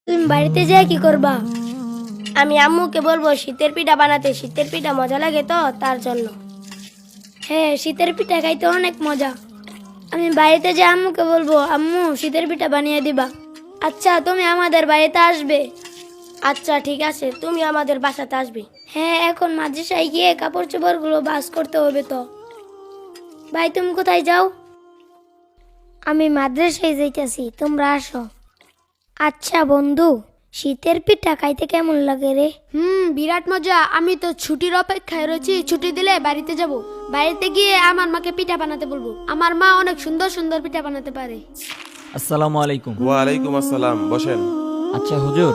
তুমি বাড়িতে যেয়ে কি করবা? আমি আম্মুকে বলবো শীতের পিঠা বানাতে। শীতের পিঠা মজা লাগে তো, তার জন্য। হ্যাঁ, শীতের পিঠা খাইতে অনেক মজা। আমি বাড়িতে যে আম্মুকে বলবো, আম্মু শীতের পিঠা বানিয়ে দিবা। আচ্ছা, তুমি আমাদের বাড়িতে আসবে? আচ্ছা ঠিক আছে, তুমি আমাদের বাসাতে আসবে। হ্যাঁ, এখন মাদ্রাসায় গিয়ে কাপড় চোপড় গুলো ভাঁজ করতে হবে তো। ভাই, তুমি কোথায় যাও? আমি মাদ্রাসায় যাইতেছি, তোমরা আসো। আচ্ছা বন্ধু, শীতের পিঠা খাইতে কেমন লাগে রে? বিরাট মজা। আমি তো ছুটির অপেক্ষায় রয়েছি। ছুটি দিলে বাড়িতে যাব। বাড়িতে গিয়ে আমার মাকে পিঠা বানাতে বলবো। আমার মা অনেক সুন্দর সুন্দর পিঠা বানাতে পারে। আসসালামু আলাইকুম। ওয়ালাইকুম আসসালাম, বসেন। আচ্ছা হুজুর,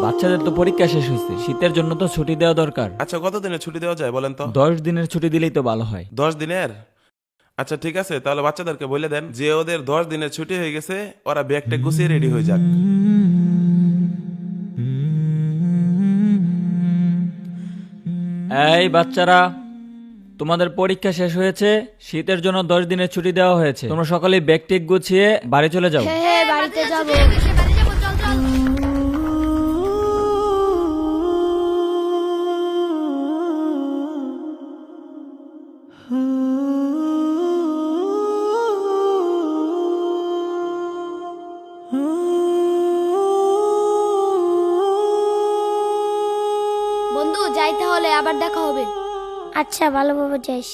বাচ্চাদের তো পরীক্ষা শেষ হয়েছে, শীতের জন্য তো ছুটি দেওয়া দরকার। আচ্ছা, কত দিনের ছুটি দেওয়া যায় বলেন তো? 10 দিনের ছুটি দিলেই তো ভালো হয়। 10 দিনের? আচ্ছা ঠিক আছে, তাহলে বাচ্চাদেরকে বলে দেন যে ওদের 10 দিনের ছুটি হয়ে গেছে, ওরা ব্যাগটা গুছিয়ে রেডি হয়ে যাক। এই বাচ্চারা, তোমাদের পরীক্ষা শেষ হয়েছে, শীতের জন্য 10 দিনের ছুটি দেওয়া হয়েছে। তোমরা সকালে ব্যাগ টেক গুছিয়ে বাড়ি চলে যাও। হ্যাঁ, বাড়িতে যাব। বন্ধু, যাই তাহলে, আবার দেখা হবে। আচ্ছা, ভালোভাবে যাইস।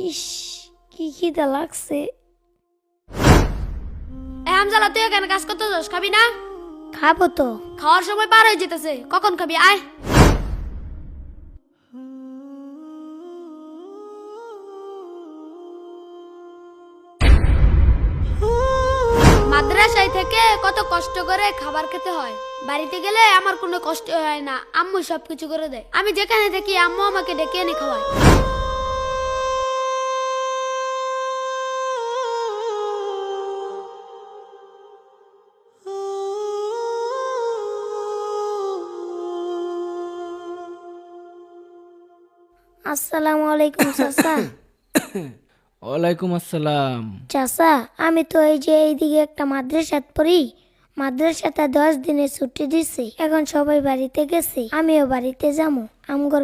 ইস, কি খিদা লাগছে। হামজালা, তুই এখানে কাজ করতে যাস, খাবি না? খাবো তো। খাওয়ার সময় পার হয়ে যেতেছে, কখন খাবি? আয়। মাদ্রাসায় থেকে কত কষ্ট করে খাবার খেতে হয়। বাড়িতে গেলে আমার কোনো কষ্ট হয় না, আম্মু সবকিছু করে দেয়। আমি যেখানে থাকি আম্মু আমাকে ডেকে এনে খাওয়ায়। আসসালামু আলাইকুম চাচা। ওয়ালাইকুম আসসালাম। চাচা, আমি তো এই যে এইদিকে একটা মাদ্রাসাত পড়ি। মাদ্রাসাতে 10 দিনের ছুটি দিছে, এখন সবাই বাড়িতে গেছে, আমিও বাড়িতে যাবো। আমগর